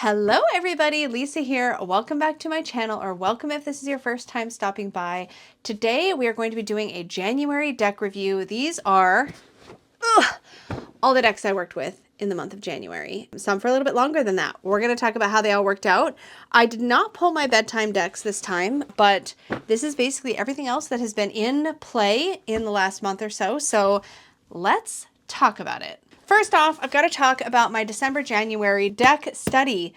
Hello everybody, Lisa here. Welcome back to my channel, or welcome if this is your first time stopping by. Today we are going to be doing a January deck review. These are all the decks I worked with in the month of January. Some for a little bit longer than that. We're going to talk about how they all worked out. I did not pull my bedtime decks this time, but this is basically everything else that has been in play in the last month or so. So let's talk about it. First off, I've got to talk about my December-January deck study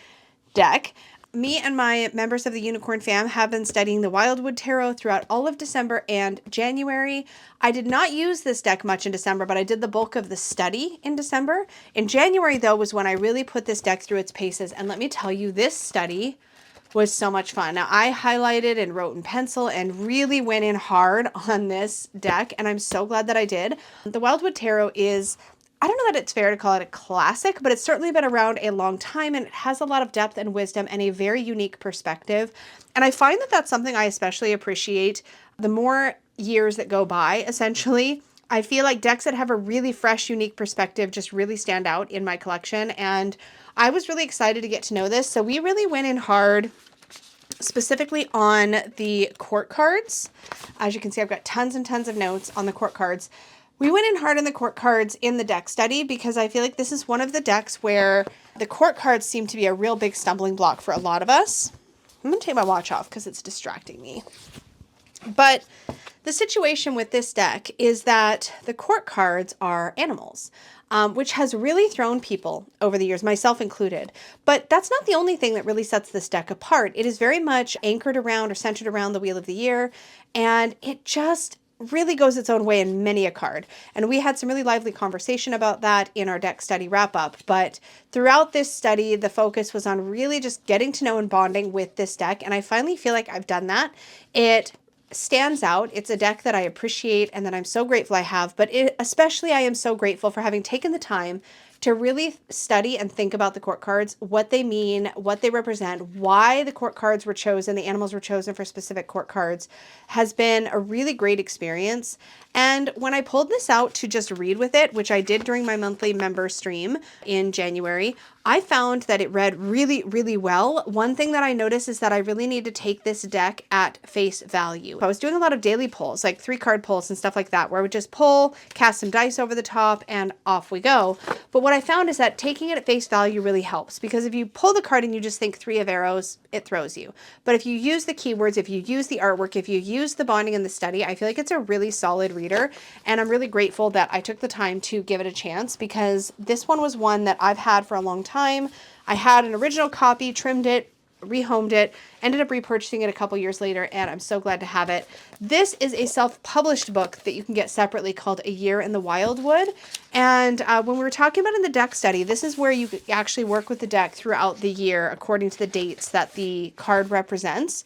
deck. Me and my members of the Unicorn fam have been studying the Wildwood Tarot throughout all of December and January. I did not use this deck much in December, but I did the bulk of the study in December. In January, though, was when I really put this deck through its paces. And let me tell you, this study was so much fun. Now, I highlighted and wrote in pencil and really went in hard on this deck, and I'm so glad that I did. The Wildwood Tarot is, I don't know that it's fair to call it a classic, but it's certainly been around a long time, and it has a lot of depth and wisdom and a very unique perspective. And I find that that's something I especially appreciate the more years that go by, essentially. I feel like decks that have a really fresh, unique perspective just really stand out in my collection, and I was really excited to get to know this. So we really went in hard specifically on the court cards. As you can see, I've got tons and tons of notes on the court cards. We went in hard on the court cards in the deck study because I feel like this is one of the decks where the court cards seem to be a real big stumbling block for a lot of us. I'm going to take my watch off because it's distracting me. But the situation with this deck is that the court cards are animals, which has really thrown people over the years, myself included. But that's not the only thing that really sets this deck apart. It is very much anchored around or centered around the Wheel of the Year, and it just really goes its own way in many a card. And we had some really lively conversation about that in our deck study wrap up. But throughout this study, the focus was on really just getting to know and bonding with this deck. And I finally feel like I've done that. It stands out. It's a deck that I appreciate and that I'm so grateful I have, but especially I am so grateful for having taken the time to really study and think about the court cards, what they mean, what they represent, why the court cards were chosen, the animals were chosen for specific court cards, has been a really great experience. And when I pulled this out to just read with it, which I did during my monthly member stream in January, I found that it read really, really well. One thing that I noticed is that I really need to take this deck at face value. I was doing a lot of daily pulls, like 3-card pulls and stuff like that, where I would just pull, cast some dice over the top, and off we go. But what I found is that taking it at face value really helps, because if you pull the card and you just think 3 of arrows, it throws you. But if you use the keywords, if you use the artwork, if you use the bonding and the study, I feel like it's a really solid reader. And I'm really grateful that I took the time to give it a chance, because this one was one that I've had for a long time. I had an original copy, trimmed it, rehomed it, ended up repurchasing it a couple years later, and I'm so glad to have it. This is a self-published book that you can get separately called A Year in the Wildwood. And when we were talking about in the deck study, this is where you actually work with the deck throughout the year according to the dates that the card represents.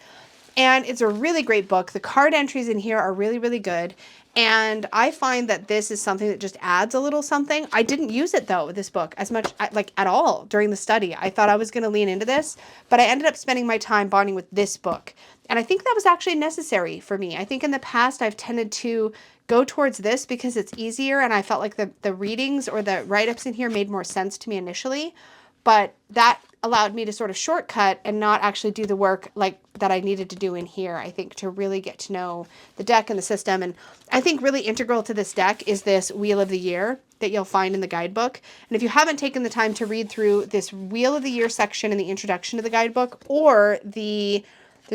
And it's a really great book. The card entries in here are really, really good. And I find that this is something that just adds a little something. I didn't use it, though, this book, as much, like, at all during the study. I thought I was going to lean into this, but I ended up spending my time bonding with this book. And I think that was actually necessary for me. I think in the past I've tended to go towards this because it's easier, and I felt like the readings or the write-ups in here made more sense to me initially. But that allowed me to sort of shortcut and not actually do the work like that I needed to do in here, I think, to really get to know the deck and the system. And I think really integral to this deck is this Wheel of the Year that you'll find in the guidebook. And if you haven't taken the time to read through this Wheel of the Year section in the introduction to the guidebook, or there's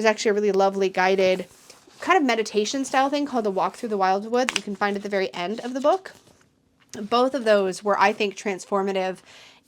actually a really lovely guided kind of meditation style thing called the Walk Through the Wildwood that you can find at the very end of the book. Both of those were, I think, transformative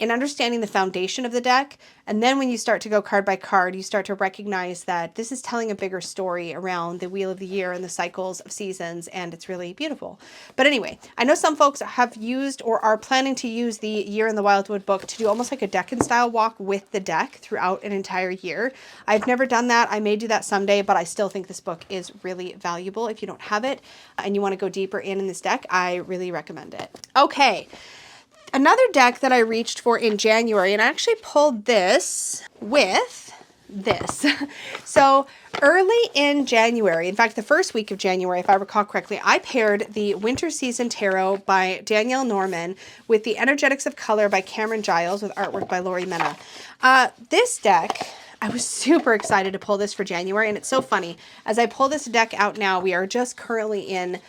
in understanding the foundation of the deck. And then when you start to go card by card, you start to recognize that this is telling a bigger story around the Wheel of the Year and the cycles of seasons, and it's really beautiful. But anyway, I know some folks have used or are planning to use the Year in the Wildwood book to do almost like a deck-and style walk with the deck throughout an entire year. I've never done that. I may do that someday, but I still think this book is really valuable. If you don't have it and you want to go deeper in this deck, I really recommend it. Okay. Another deck that I reached for in January, and I actually pulled this with this. So early in January, in fact, the first week of January, if I recall correctly, I paired the Winter Season Tarot by Danielle Norman with the Energetics of Color by Cameron Giles with artwork by Lori Mena. This deck, I was super excited to pull this for January, and it's so funny. As I pull this deck out now, we are just currently in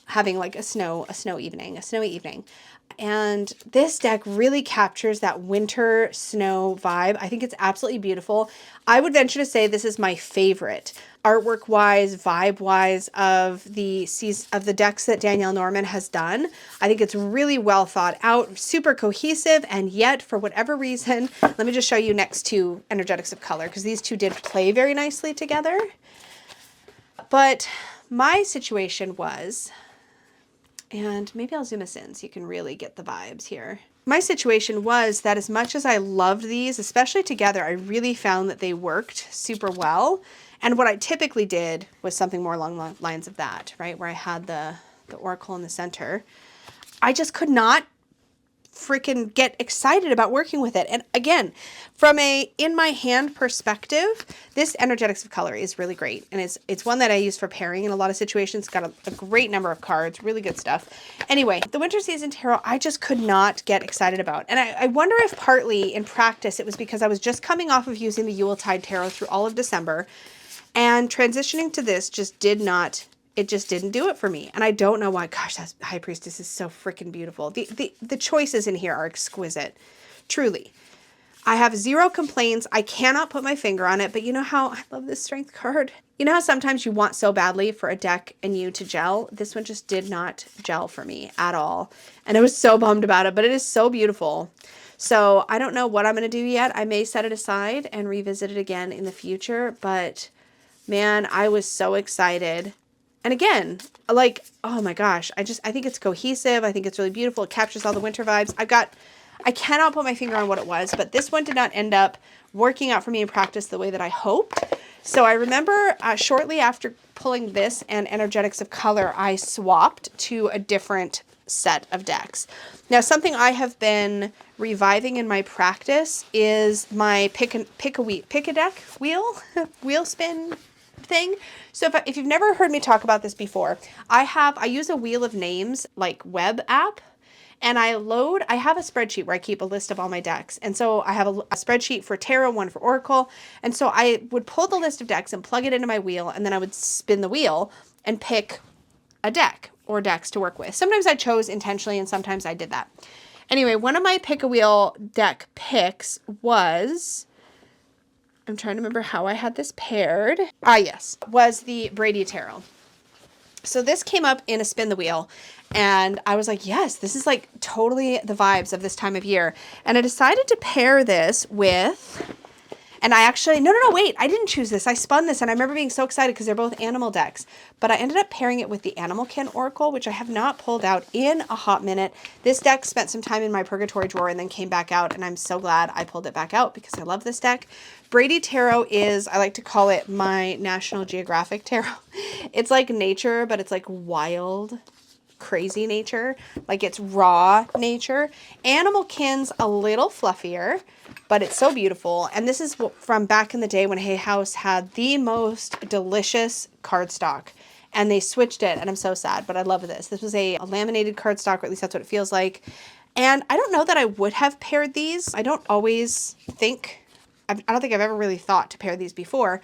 having like a snowy evening. And this deck really captures that winter snow vibe. I think it's absolutely beautiful. I would venture to say this is my favorite artwork wise, vibe wise of the decks that Danielle Norman has done. I think it's really well thought out, super cohesive, and yet for whatever reason, let me just show you next to Energetics of Color, because these two did play very nicely together. But my situation was, and maybe I'll zoom us in so you can really get the vibes here. My situation was that as much as I loved these, especially together, I really found that they worked super well. And what I typically did was something more along the lines of that, right? Where I had the oracle in the center. I just could not freaking get excited about working with it. And again, from a in my hand perspective, this Energetics of Color is really great. And it's one that I use for pairing in a lot of situations. It's got a great number of cards, really good stuff. Anyway, the Winter Season Tarot, I just could not get excited about. And I wonder if partly in practice, it was because I was just coming off of using the Yuletide Tarot through all of December, and transitioning to this just didn't do it for me. And I don't know why. Gosh, that High Priestess is so freaking beautiful. The choices in here are exquisite. Truly. I have zero complaints. I cannot put my finger on it, but you know how I love this Strength card? You know how sometimes you want so badly for a deck and you to gel? This one just did not gel for me at all. And I was so bummed about it, but it is so beautiful. So I don't know what I'm going to do yet. I may set it aside and revisit it again in the future, but man, I was so excited. And again, like, oh my gosh, I think it's cohesive. I think it's really beautiful. It captures all the winter vibes. I cannot put my finger on what it was, but this one did not end up working out for me in practice the way that I hoped. So I remember shortly after pulling this and Energetics of Color, I swapped to a different set of decks. Now, something I have been reviving in my practice is my pick a deck wheel spin thing. So if you've never heard me talk about this before, I use a Wheel of Names like web app, and I have a spreadsheet where I keep a list of all my decks. And so I have a spreadsheet for tarot, one for oracle. And so I would pull the list of decks and plug it into my wheel, and then I would spin the wheel and pick a deck or decks to work with. Sometimes I chose intentionally and sometimes I did that. Anyway, one of my pick a wheel deck picks was, I'm trying to remember how I had this paired. Yes, was the Brady Tarot. So this came up in a spin the wheel, and I was like, yes, this is like totally the vibes of this time of year. And I decided to pair this with, and I actually, no, wait, I didn't choose this. I spun this, and I remember being so excited because they're both animal decks. But I ended up pairing it with the Animalkin Oracle, which I have not pulled out in a hot minute. This deck spent some time in my purgatory drawer and then came back out, and I'm so glad I pulled it back out because I love this deck. Brady Tarot is, I like to call it my National Geographic Tarot. It's like nature, but it's like wild, crazy nature. Like it's raw nature. Animalkin's a little fluffier, but it's so beautiful. And this is from back in the day when Hay House had the most delicious cardstock. And they switched it, and I'm so sad, but I love this. This was a laminated cardstock, or at least that's what it feels like. And I don't know that I would have paired these. I don't think I've ever really thought to pair these before.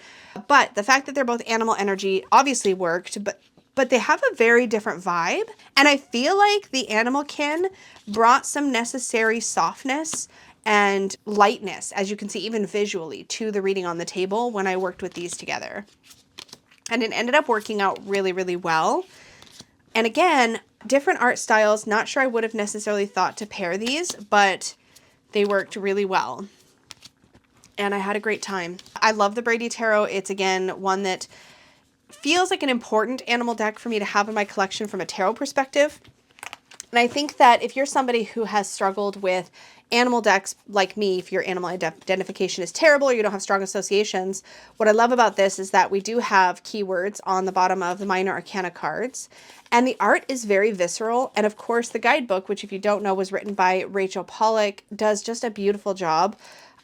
But the fact that they're both animal energy obviously worked, but they have a very different vibe. And I feel like the Animalkin brought some necessary softness and lightness, as you can see even visually, to the reading on the table when I worked with these together. And it ended up working out really, really well. And again, different art styles. Not sure I would have necessarily thought to pair these, but they worked really well. And I had a great time. I love the Brady Tarot. It's, again, one that feels like an important animal deck for me to have in my collection from a tarot perspective. And I think that if you're somebody who has struggled with animal decks like me, if your animal identification is terrible or you don't have strong associations, what I love about this is that we do have keywords on the bottom of the minor arcana cards. And the art is very visceral. And of course, the guidebook, which if you don't know was written by Rachel Pollack, does just a beautiful job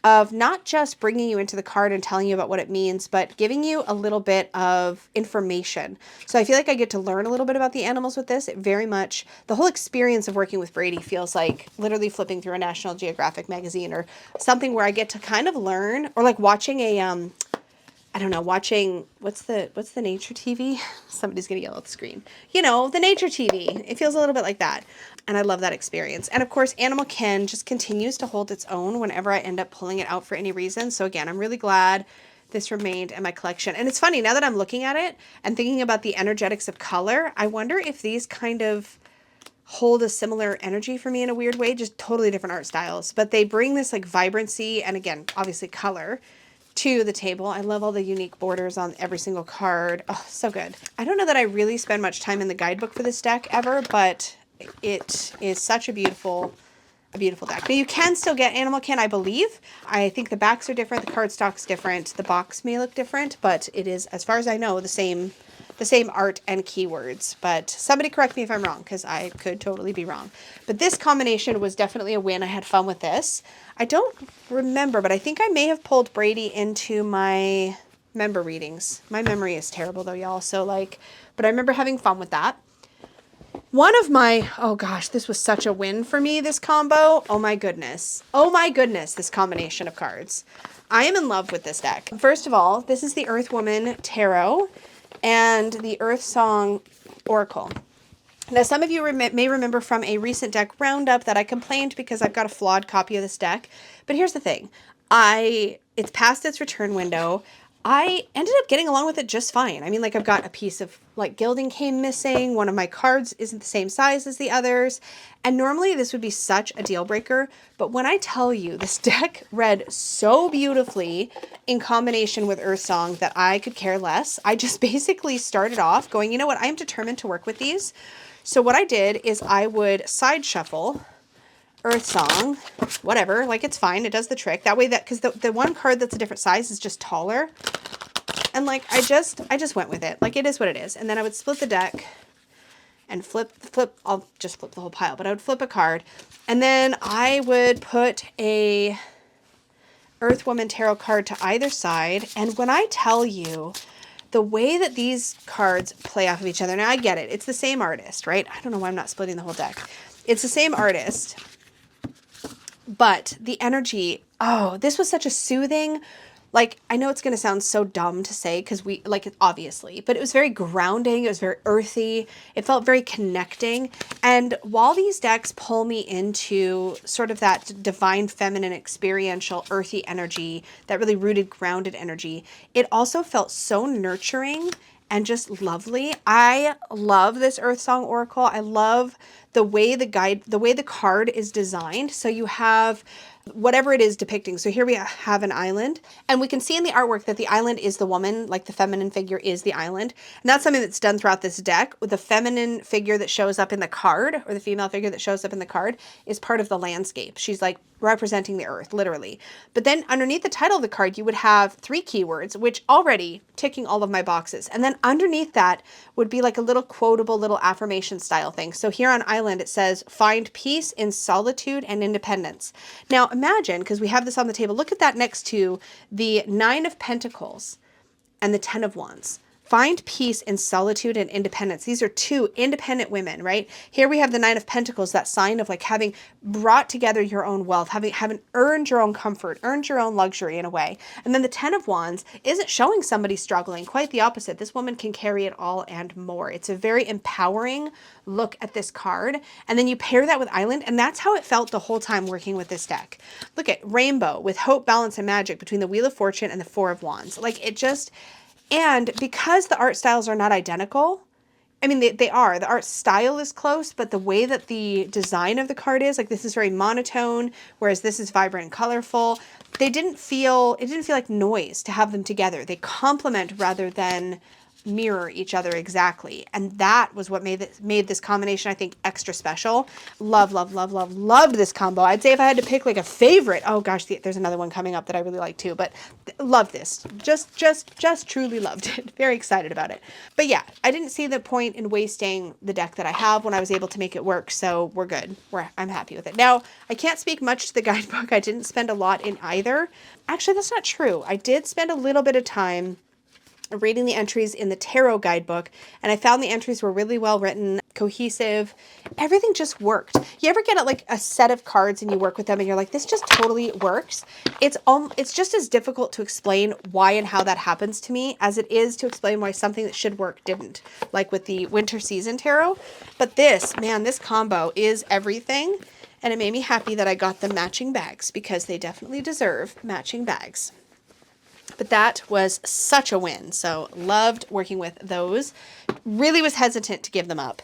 of not just bringing you into the card and telling you about what it means, but giving you a little bit of information. So I feel like I get to learn a little bit about the animals with this. It very much, the whole experience of working with Brady feels like literally flipping through a National Geographic magazine or something where I get to kind of learn, or like watching a, I don't know, watching, what's the nature TV? Somebody's going to yell at the screen. You know, the nature TV. It feels a little bit like that. And I love that experience. And of course, Animal Kin just continues to hold its own whenever I end up pulling it out for any reason. So again, I'm really glad this remained in my collection. And it's funny, now that I'm looking at it and thinking about the energetics of color, I wonder if these kind of hold a similar energy for me in a weird way, just totally different art styles. But they bring this like vibrancy and again, obviously color to the table. I love all the unique borders on every single card. Oh, so good. I don't know that I really spend much time in the guidebook for this deck ever, but it is such a beautiful deck. Now you can still get Animal Kin, I believe. I think the backs are different, the cardstock's different, the box may look different, but it is, as far as I know, the same art and keywords. But somebody correct me if I'm wrong, because I could totally be wrong. But this combination was definitely a win. I had fun with this. I don't remember, but I think I may have pulled Brady into my member readings. My memory is terrible though, y'all. So like, but I remember having fun with that. One of my, oh gosh, this was such a win for me, this combo. Oh my goodness. Oh my goodness, this combination of cards. I am in love with this deck. First of all, this is the Earthwoman Tarot and the Earth Song Oracle. Now, some of you may remember from a recent deck roundup that I complained because I've got a flawed copy of this deck. But here's the thing. It's past its return window. I ended up getting along with it just fine. I mean, like I've got a piece of like gilding came missing. One of my cards isn't the same size as the others. And normally this would be such a deal breaker. But when I tell you this deck read so beautifully in combination with Earth Song that I could care less, I just basically started off going, you know what? I am determined to work with these. So what I did is I would side shuffle Earth Song, whatever, like it's fine. It does the trick. That way that, because the one card that's a different size is just taller. And like, I just went with it. Like it is what it is. And then I would split the deck and flip, I'll just flip the whole pile, but I would flip a card. And then I would put a Earthwoman Tarot card to either side. And when I tell you the way that these cards play off of each other, now I get it. It's the same artist, right? I don't know why I'm not splitting the whole deck. It's the same artist. But the energy, oh, this was such a soothing, like, I know it's going to sound so dumb to say because we, like, obviously, but it was very grounding. It was very earthy. It felt very connecting. And while these decks pull me into sort of that divine feminine experiential earthy energy, that really rooted, grounded energy, it also felt so nurturing and just lovely. I love this Earth Song Oracle. I love the way the card is designed. So you have whatever it is depicting. So here we have an island, and we can see in the artwork that the island is the woman, like the feminine figure is the island. And that's something that's done throughout this deck. With the feminine figure that shows up in the card, or the female figure that shows up in the card, is part of the landscape. She's like representing the earth, literally. But then underneath the title of the card, you would have 3 keywords, which already ticking all of my boxes. And then underneath that would be like a little quotable little affirmation style thing. So here on Island, it says, find peace in solitude and independence. Now imagine, because we have this on the table, look at that next to the 9 of Pentacles and the 10 of Wands. Find peace in solitude and independence. These are 2 independent women, right? Here we have the 9 of Pentacles, that sign of like having brought together your own wealth, having earned your own comfort, earned your own luxury in a way. And then the 10 of Wands isn't showing somebody struggling. Quite the opposite. This woman can carry it all and more. It's a very empowering look at this card. And then you pair that with Island, and that's how it felt the whole time working with this deck. Look at Rainbow with hope, balance, and magic between the Wheel of Fortune and the 4 of Wands. Like it just... And because the art styles are not identical, I mean, they are. The art style is close, but the way that the design of the card is, like this is very monotone, whereas this is vibrant and colorful. It didn't feel like noise to have them together. They complement rather than mirror each other exactly. And that was what made this combination, I think, extra special. Love, love, love, love, loved this combo. I'd say if I had to pick like a favorite, oh gosh, there's another one coming up that I really like too, but love this. Just truly loved it. Very excited about it. But yeah, I didn't see the point in wasting the deck that I have when I was able to make it work. So we're good. I'm happy with it. Now, I can't speak much to the guidebook. I didn't spend a lot in either. Actually, that's not true. I did spend a little bit of time reading the entries in the tarot guidebook, and I found the entries were really well written, cohesive. Everything just worked. You ever get like a set of cards and you work with them and you're like, this just totally works? It's just as difficult to explain why and how that happens to me as it is to explain why something that should work didn't, like with the winter season tarot. But this, man, this combo is everything. And it made me happy that I got the matching bags because they definitely deserve matching bags. But that was such a win. So loved working with those. Really was hesitant to give them up.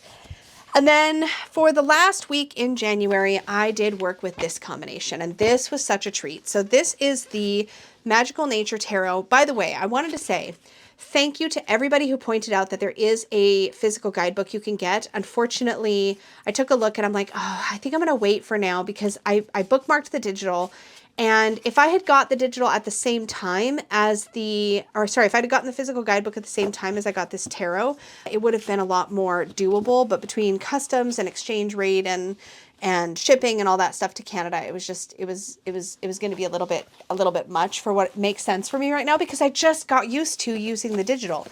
And then for the last week in January, I did work with this combination, and this was such a treat. So this is the Magical Nature Tarot. By the way, I wanted to say thank you to everybody who pointed out that there is a physical guidebook you can get. Unfortunately, I took a look and I'm like, oh, I think I'm going to wait for now because I bookmarked the digital. And if I had got the digital at the same time as if I had gotten the physical guidebook at the same time as I got this tarot, it would have been a lot more doable. But between customs and exchange rate and shipping and all that stuff to Canada, it was going to be a little bit much for what makes sense for me right now because I just got used to using the digital.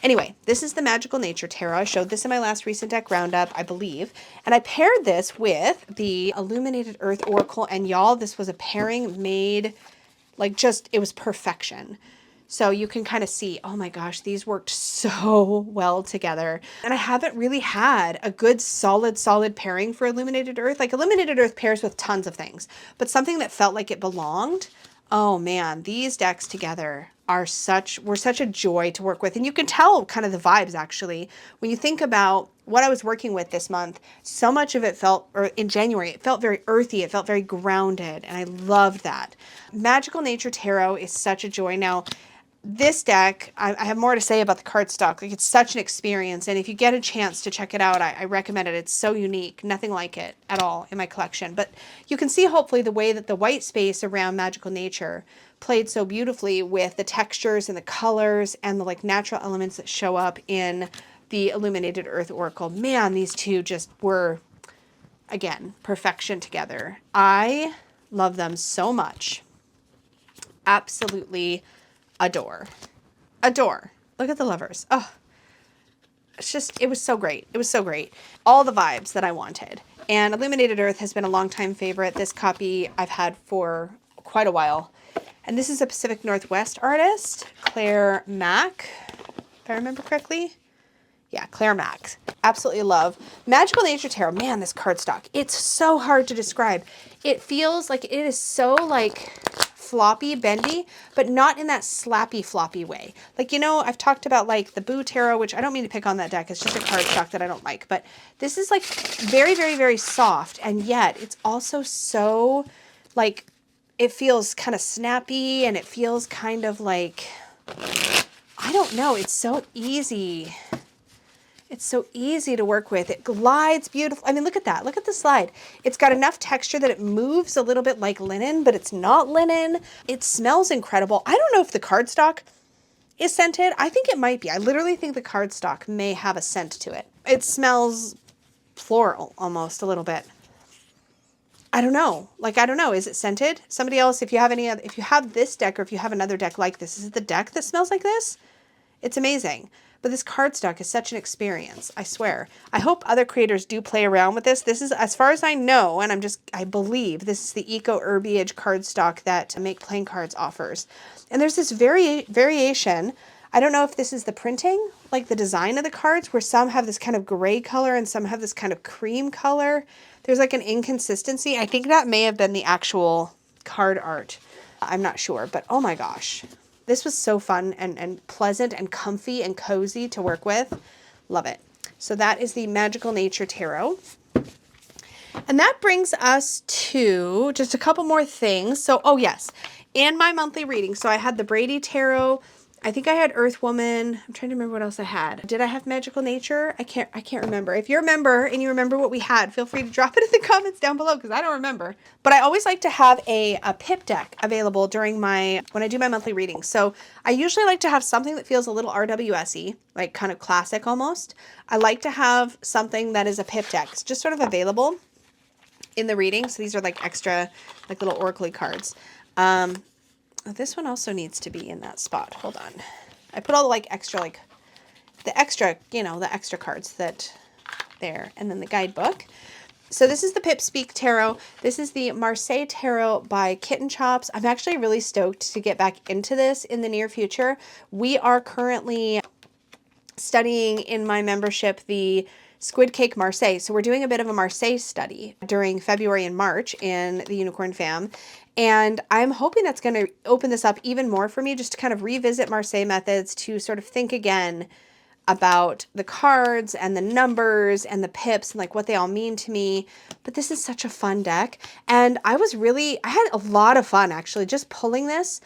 Anyway, this is the Magical Nature Tarot. I showed this in my last recent deck roundup, I believe. And I paired this with the Illuminated Earth Oracle. And y'all, this was a pairing made it was perfection. So you can kind of see, oh my gosh, these worked so well together. And I haven't really had a good solid pairing for Illuminated Earth. Like Illuminated Earth pairs with tons of things, but something that felt like it belonged. Oh man, these decks together were such a joy to work with. And you can tell kind of the vibes actually. When you think about what I was working with this month, so much of it in January, it felt very earthy. It felt very grounded. And I loved that. Magical Nature Tarot is such a joy. Now, this deck, I have more to say about the cardstock. Like, it's such an experience. And if you get a chance to check it out, I recommend it. It's so unique. Nothing like it at all in my collection. But you can see hopefully the way that the white space around Magical Nature played so beautifully with the textures and the colors and the like natural elements that show up in the Illuminated Earth Oracle. Man, these two just were, again, perfection together. I love them so much. Absolutely adore. Look at the lovers. Oh, it was so great. It was so great. All the vibes that I wanted. And Illuminated Earth has been a longtime favorite. This copy I've had for quite a while. And this is a Pacific Northwest artist, Claire Mack, if I remember correctly. Yeah, Claire Mack. Absolutely love. Magical Nature Tarot. Man, this cardstock. It's so hard to describe. It feels like it is so like floppy, bendy, but not in that slappy, floppy way. Like, I've talked about like the Boo Tarot, which I don't mean to pick on that deck. It's just a cardstock that I don't like. But this is like very, very, very soft. And yet it's also so like, it feels kind of snappy and it feels kind of like, I don't know. It's so easy. It's so easy to work with. It glides beautiful. I mean, look at that. Look at the slide. It's got enough texture that it moves a little bit like linen, but it's not linen. It smells incredible. I don't know if the cardstock is scented. I think it might be. I literally think the cardstock may have a scent to it. It smells floral almost a little bit. I don't know. I don't know. Is it scented? Somebody else, if you have this deck or if you have another deck like this, is it the deck that smells like this? It's amazing. But this cardstock is such an experience, I swear. I hope other creators do play around with this. This is, as far as I know, and I believe, this is the Eco Herbiage cardstock that Make Playing Cards offers. And there's this variation. I don't know if this is the printing, like the design of the cards, where some have this kind of gray color and some have this kind of cream color. There's like an inconsistency. I think that may have been the actual card art. I'm not sure, but oh my gosh. This was so fun and pleasant and comfy and cozy to work with. Love it. So that is the Magical Nature Tarot. And that brings us to just a couple more things. So, oh yes, in my monthly reading, so I had the Brady Tarot I think I had Earthwoman. I'm trying to remember what else I had. Did I have Magical Nature? I can't remember. If you remember and you remember what we had, feel free to drop it in the comments down below because I don't remember. But I always like to have a pip deck available during when I do my monthly readings. So I usually like to have something that feels a little RWS-y, like kind of classic almost. I like to have something that is a pip deck. It's just sort of available in the reading. So these are like extra, like little oracle cards. This one also needs to be in that spot. Hold on. I put all the like extra, you know, the extra cards that there, and then the guidebook. So this is the Pip Speak Tarot. This is the Marseille Tarot by Kitten Chops. I'm actually really stoked to get back into this in the near future. We are currently studying in my membership the Squid Cake Marseille. So we're doing a bit of a Marseille study during February and March in the Unicorn Fam. And I'm hoping that's going to open this up even more for me, just to kind of revisit Marseille methods, to sort of think again about the cards and the numbers and the pips and like what they all mean to me. But this is such a fun deck. And I had a lot of fun actually just pulling this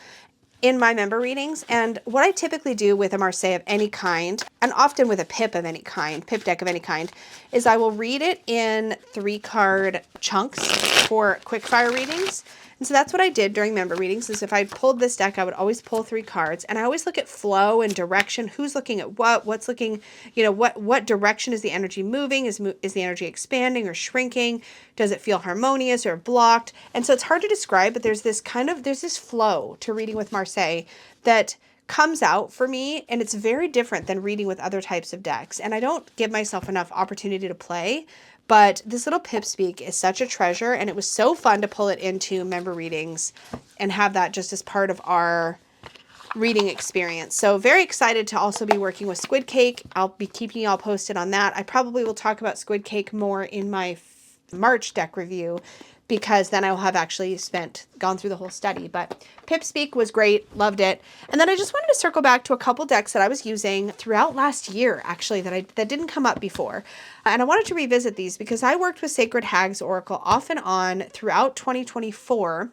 in my member readings. And what I typically do with a Marseille of any kind, and often with a pip of any kind, pip deck of any kind, is I will read it in 3-card chunks for quickfire readings. And so that's what I did during member readings, is if I pulled this deck, I would always pull 3 cards, and I always look at flow and direction, who's looking at what's looking, you know, what direction is the energy moving, is the energy expanding or shrinking, does it feel harmonious or blocked? And so it's hard to describe, but there's this flow to reading with Marseille that comes out for me, and it's very different than reading with other types of decks, and I don't give myself enough opportunity to play. But this little Pip Speak is such a treasure, and it was so fun to pull it into member readings and have that just as part of our reading experience. So very excited to also be working with Squid Cake. I'll be keeping you all posted on that. I probably will talk about Squid Cake more in my March deck review, because then I will have actually gone through the whole study. But Pip Speak was great, loved it. And then I just wanted to circle back to a couple decks that I was using throughout last year, actually, that didn't come up before. And I wanted to revisit these because I worked with Sacred Hags Oracle off and on throughout 2024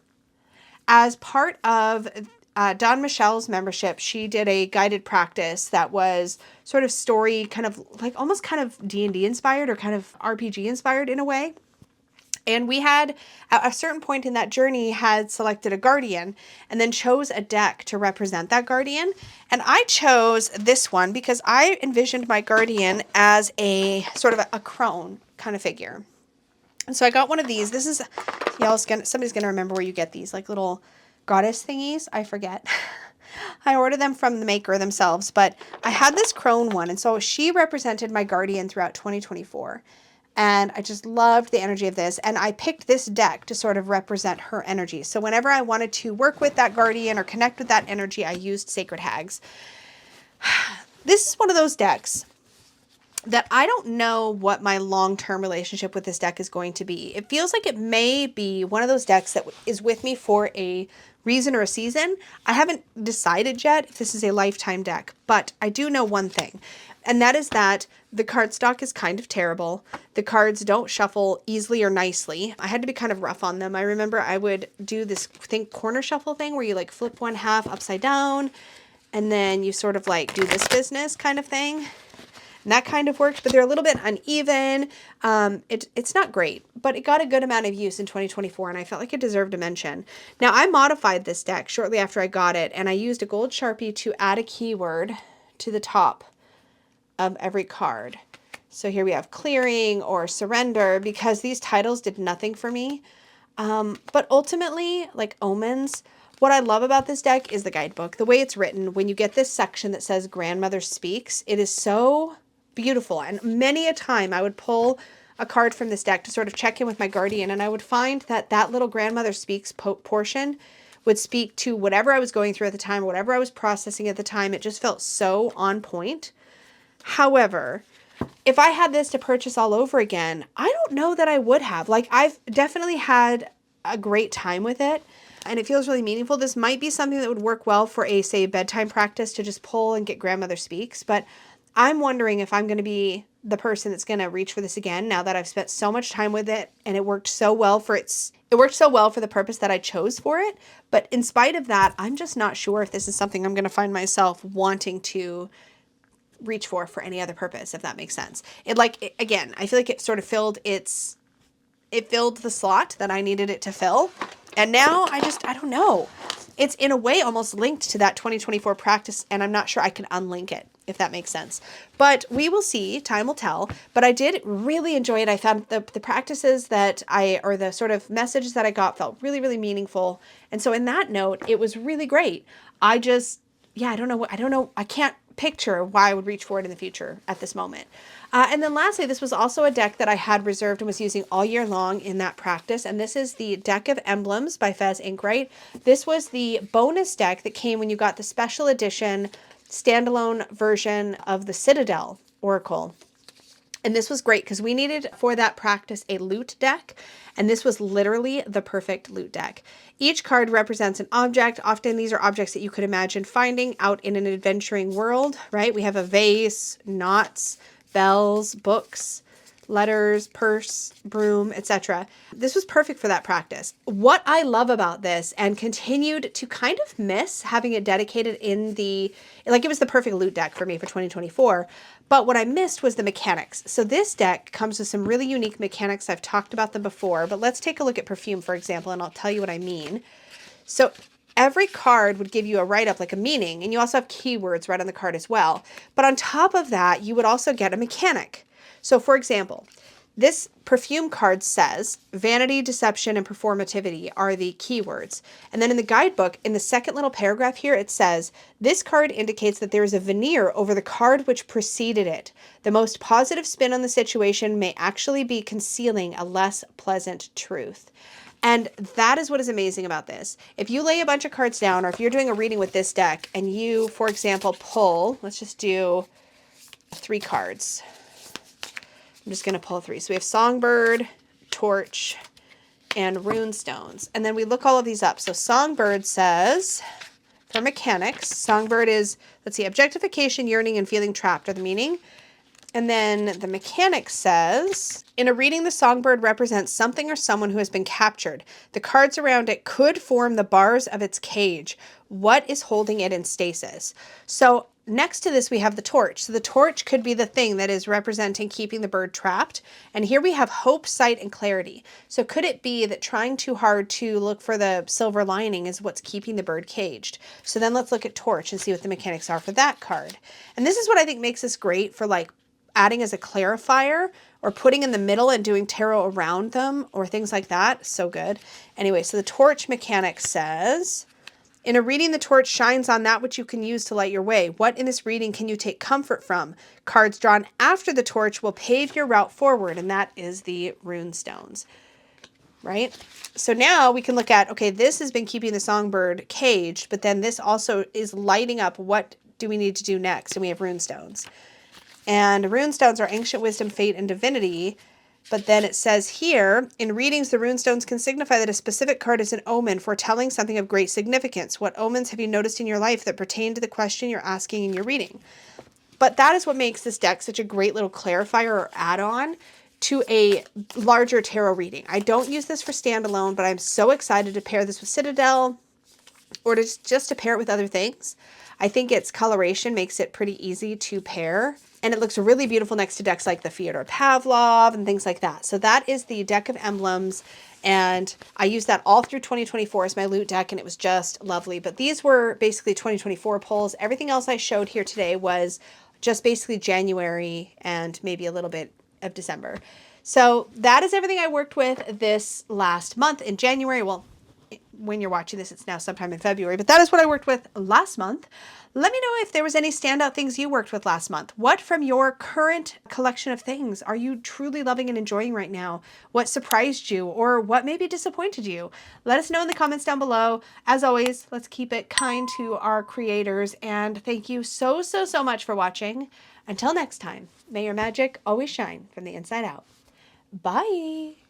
as part of Don Michelle's membership. She did a guided practice that was sort of story, kind of like almost kind of D&D inspired or kind of RPG inspired in a way. And we had, at a certain point in that journey, had selected a guardian and then chose a deck to represent that guardian. And I chose this one because I envisioned my guardian as a sort of a crone kind of figure. And so I got one of these. This is, somebody's going to remember where you get these, like little goddess thingies. I forget. I ordered them from the maker themselves, but I had this crone one. And so she represented my guardian throughout 2024. And I just loved the energy of this. And I picked this deck to sort of represent her energy. So whenever I wanted to work with that guardian or connect with that energy, I used Sacred Hags. This is one of those decks that I don't know what my long-term relationship with this deck is going to be. It feels like it may be one of those decks that is with me for a reason or a season. I haven't decided yet if this is a lifetime deck, but I do know one thing. And that is that the cardstock is kind of terrible. The cards don't shuffle easily or nicely. I had to be kind of rough on them. I remember I would do this corner shuffle thing where you like flip one half upside down and then you sort of like do this business kind of thing. And that kind of worked, but they're a little bit uneven. It's not great, but it got a good amount of use in 2024, and I felt like it deserved a mention. Now, I modified this deck shortly after I got it, and I used a gold Sharpie to add a keyword to the top of every card. So here we have clearing or surrender, because these titles did nothing for me. But ultimately, like omens, what I love about this deck is the guidebook. The way it's written, when you get this section that says Grandmother Speaks, it is so beautiful. And many a time I would pull a card from this deck to sort of check in with my guardian, and I would find that that little Grandmother Speaks portion would speak to whatever I was going through at the time, whatever I was processing at the time. It just felt so on point. However, if I had this to purchase all over again, I don't know that I would have. Like, I've definitely had a great time with it, and it feels really meaningful. This might be something that would work well for say, bedtime practice to just pull and get Grandmother Speaks, but I'm wondering if I'm going to be the person that's going to reach for this again now that I've spent so much time with it and it worked so well for the purpose that I chose for it. But in spite of that, I'm just not sure if this is something I'm going to find myself wanting to reach for any other purpose, if that makes sense. Again, I feel like it sort of filled the slot that I needed it to fill. And now I don't know. It's in a way almost linked to that 2024 practice, and I'm not sure I can unlink it, if that makes sense. But we will see. Time will tell. But I did really enjoy it. I found the practices or the sort of messages that I got felt really, really meaningful. And so in that note, it was really great. I don't know. I can't picture why I would reach for it in the future at this moment. And then lastly, this was also a deck that I had reserved and was using all year long in that practice. And this is the deck of Emblems by Papez Inkwright. This was the bonus deck that came when you got the special edition standalone version of the Citadel Oracle. And this was great because we needed for that practice a loot deck. And this was literally the perfect loot deck. Each card represents an object. Often these are objects that you could imagine finding out in an adventuring world, right? We have a vase, knots, bells, books, letters, purse, broom, etc. This was perfect for that practice. What I love about this, and continued to kind of miss having it dedicated it was the perfect loot deck for me for 2024, but what I missed was the mechanics. So this deck comes with some really unique mechanics. I've talked about them before, but let's take a look at perfume, for example, and I'll tell you what I mean. So every card would give you a write-up, like a meaning, and you also have keywords right on the card as well. But on top of that, you would also get a mechanic. So for example, this perfume card says vanity, deception, and performativity are the keywords. And then in the guidebook, in the second little paragraph here, it says, this card indicates that there is a veneer over the card which preceded it. The most positive spin on the situation may actually be concealing a less pleasant truth. And that is what is amazing about this. If you lay a bunch of cards down, or if you're doing a reading with this deck and you, for example, pull, let's just do 3 cards. I'm just going to pull 3. So we have Songbird, Torch, and Runestones. And then we look all of these up. So Songbird says, for mechanics, Songbird is, let's see, objectification, yearning, and feeling trapped are the meaning. And then the mechanic says, in a reading, the songbird represents something or someone who has been captured. The cards around it could form the bars of its cage. What is holding it in stasis? So next to this, we have the torch. So the torch could be the thing that is representing keeping the bird trapped. And here we have hope, sight, and clarity. So could it be that trying too hard to look for the silver lining is what's keeping the bird caged? So then let's look at torch and see what the mechanics are for that card. And this is what I think makes this great for adding as a clarifier or putting in the middle and doing tarot around them or things like that. So good. Anyway, so the torch mechanic says, in a reading, the torch shines on that which you can use to light your way. What in this reading can you take comfort from? Cards drawn after the torch will pave your route forward, and that is the Runestones, right? So now we can look at, okay, this has been keeping the songbird caged, but then this also is lighting up what do we need to do next, and we have Runestones. And Runestones are ancient wisdom, fate, and divinity. But then it says here, in readings, the Runestones can signify that a specific card is an omen, foretelling something of great significance. What omens have you noticed in your life that pertain to the question you're asking in your reading? But that is what makes this deck such a great little clarifier or add-on to a larger tarot reading. I don't use this for standalone, but I'm so excited to pair this with Citadel or just to pair it with other things. I think its coloration makes it pretty easy to pair. And it looks really beautiful next to decks like the Fyodor Pavlov and things like that. So that is the deck of Emblems. And I used that all through 2024 as my loot deck, and it was just lovely. But these were basically 2024 pulls. Everything else I showed here today was just basically January and maybe a little bit of December. So that is everything I worked with this last month in January. Well, when you're watching this, it's now sometime in February, but that is what I worked with last month. Let me know if there was any standout things you worked with last month. What from your current collection of things are you truly loving and enjoying right now? What surprised you or what maybe disappointed you? Let us know in the comments down below. As always, let's keep it kind to our creators, and thank you so much for watching. Until next time, may your magic always shine from the inside out. Bye.